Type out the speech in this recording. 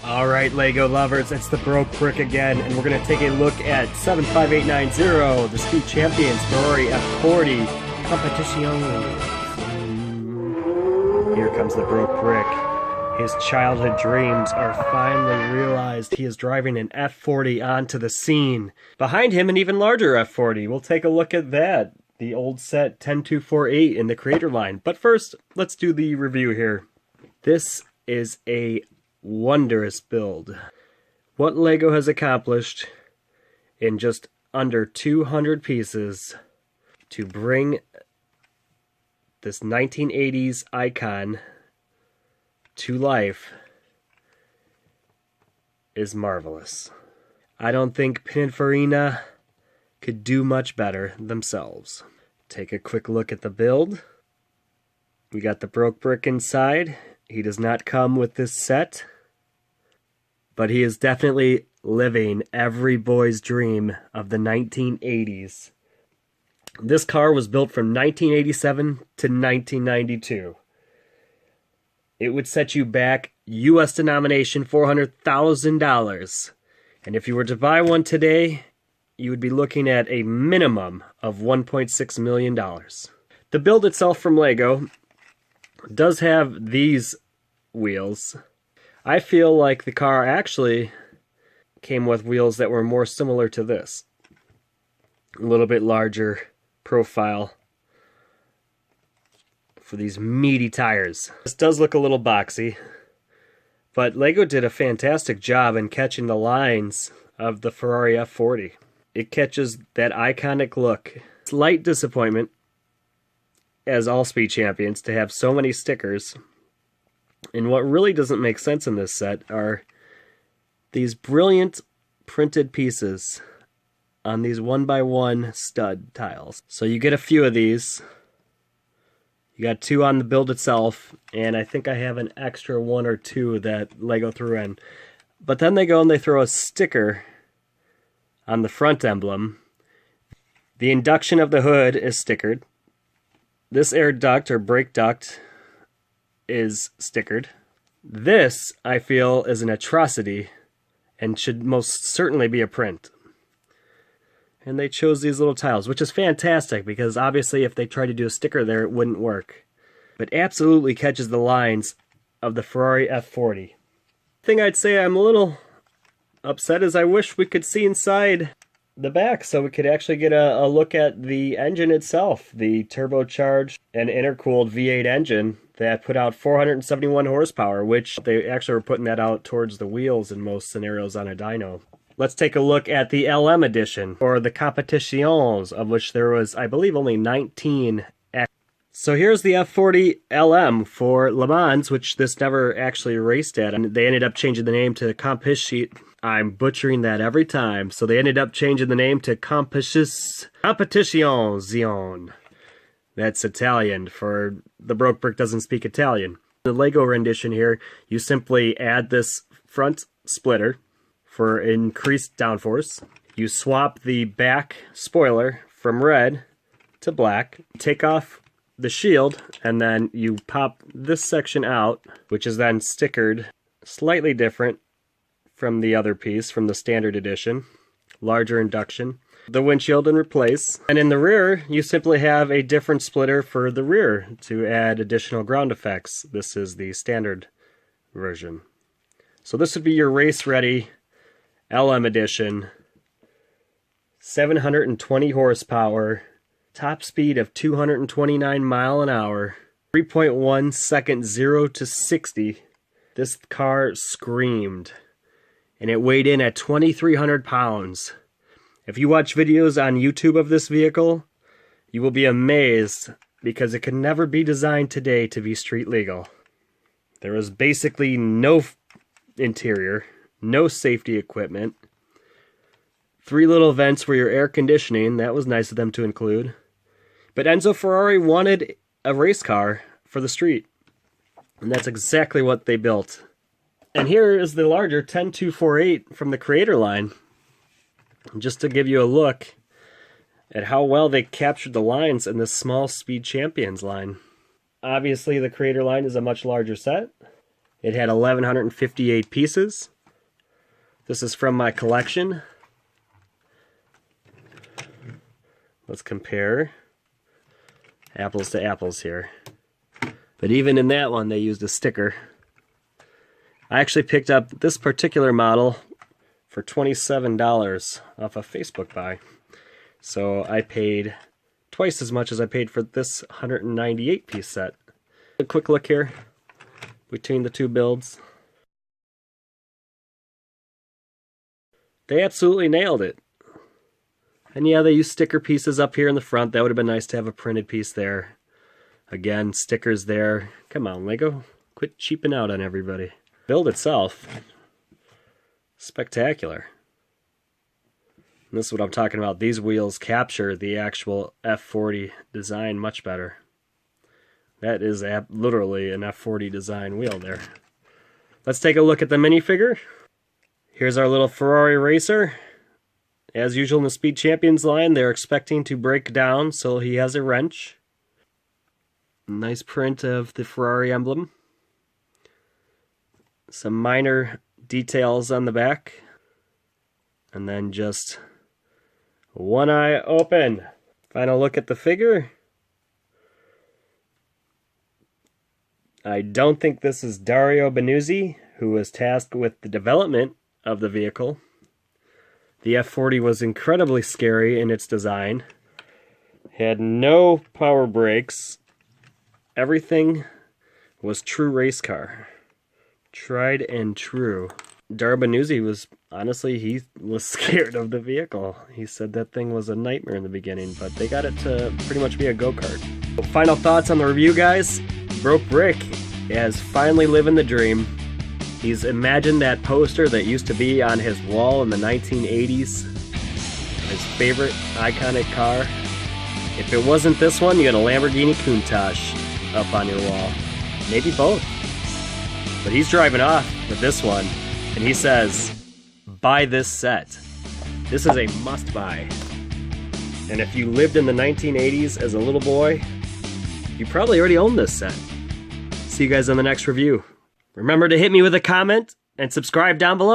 Alright, LEGO lovers, it's the Broke Brick again, and we're going to take a look at 75890, the Speed Champions Ferrari F40 Competizione. Here comes the Broke Brick. His childhood dreams are finally realized. He is driving an F40 onto the scene. Behind him, an even larger F40. We'll take a look at that. The old set 10248 in the creator line. But first, let's do the review here. This is a wondrous build. What LEGO has accomplished in just under 200 pieces to bring this 1980s icon to life is marvelous. I don't think Pininfarina could do much better themselves. Take a quick look at the build. We got the Broke Brick inside. He does not come with this set, but he is definitely living every boy's dream of the 1980s. This car was built from 1987 to 1992. It would set you back, US denomination, $400,000. And if you were to buy one today, you would be looking at a minimum of $1.6 million. The build itself from LEGO does have these wheels. I feel like the car actually came with wheels that were more similar to this. A little bit larger profile for these meaty tires. This does look a little boxy, but LEGO did a fantastic job in catching the lines of the Ferrari F40. It catches that iconic look. Slight disappointment, as all Speed Champions, to have so many stickers. And what really doesn't make sense in this set are these brilliant printed pieces on these 1x1 stud tiles. So you get a few of these. You got 2 on the build itself, and I think I have an extra 1 or 2 that LEGO threw in. But then they go and they throw a sticker on the front emblem. The induction of the hood is stickered. This air duct or brake duct is stickered. This, I feel, is an atrocity and should most certainly be a print. And they chose these little tiles, which is fantastic because obviously if they tried to do a sticker there, it wouldn't work. But absolutely catches the lines of the Ferrari F40. The thing I'd say I'm a little upset is I wish we could see inside the back so we could actually get a look at the engine itself. The turbocharged and intercooled V8 engine that put out 471 horsepower, which they actually were putting that out towards the wheels in most scenarios on a dyno. Let's take a look at the LM edition, or the Competitions, of which there was, I believe, only 19. So here's the F40 LM for Le Mans, which this never actually raced at. And they ended up changing the name to Competizione. I'm butchering that every time. So they ended up changing the name to Competizione. That's Italian, for the Broke Brick doesn't speak Italian. The LEGO rendition here, you simply add this front splitter for increased downforce. You swap the back spoiler from red to black, take off the shield, and then you pop this section out, which is then stickered slightly different from the other piece, from the standard edition. Larger induction. The windshield and replace. And in the rear, you simply have a different splitter for the rear to add additional ground effects. This is the standard version. So this would be your race-ready LM edition. 720 horsepower. Top speed of 229 miles an hour. 3.1 seconds 0 to 60. This car screamed. And it weighed in at 2,300 pounds. If you watch videos on YouTube of this vehicle, you will be amazed because it could never be designed today to be street legal. There was basically no interior, no safety equipment, 3 little vents for your air conditioning. That was nice of them to include. But Enzo Ferrari wanted a race car for the street, and that's exactly what they built. And here is the larger 10248 from the creator line. Just to give you a look at how well they captured the lines in this small Speed Champions line. Obviously, the creator line is a much larger set. It had 1,158 pieces. This is from my collection. Let's compare apples to apples here. But even in that one, they used a sticker. I actually picked up this particular model for $27 off a Facebook buy. So I paid twice as much as I paid for this 198-piece set. A quick look here between the two builds. They absolutely nailed it. And yeah, they used sticker pieces up here in the front. That would have been nice to have a printed piece there. Again, stickers there. Come on, Lego. Quit cheaping out on everybody. Build itself, spectacular. And this is what I'm talking about. These wheels capture the actual F40 design much better. That is literally an F40 design wheel there. Let's take a look at the minifigure. Here's our little Ferrari racer. As usual in the Speed Champions line, they're expecting to break down, so he has a wrench. Nice print of the Ferrari emblem. Some minor details on the back. And then just one eye open. Final look at the figure. I don't think this is Dario Benuzzi, who was tasked with the development of the vehicle. The F40 was incredibly scary in its design. Had no power brakes. Everything was true race car. Tried and true. Dario Benuzzi was, honestly, he was scared of the vehicle. He said that thing was a nightmare in the beginning, but they got it to pretty much be a go-kart. Final thoughts on the review, guys. Broke is finally living the dream. He's imagined that poster that used to be on his wall in the 1980s. His favorite iconic car. If it wasn't this one, you got a Lamborghini Countach up on your wall. Maybe both. But he's driving off with this one, and he says, buy this set. This is a must-buy. And if you lived in the 1980s as a little boy, you probably already owned this set. See you guys on the next review. Remember to hit me with a comment and subscribe down below.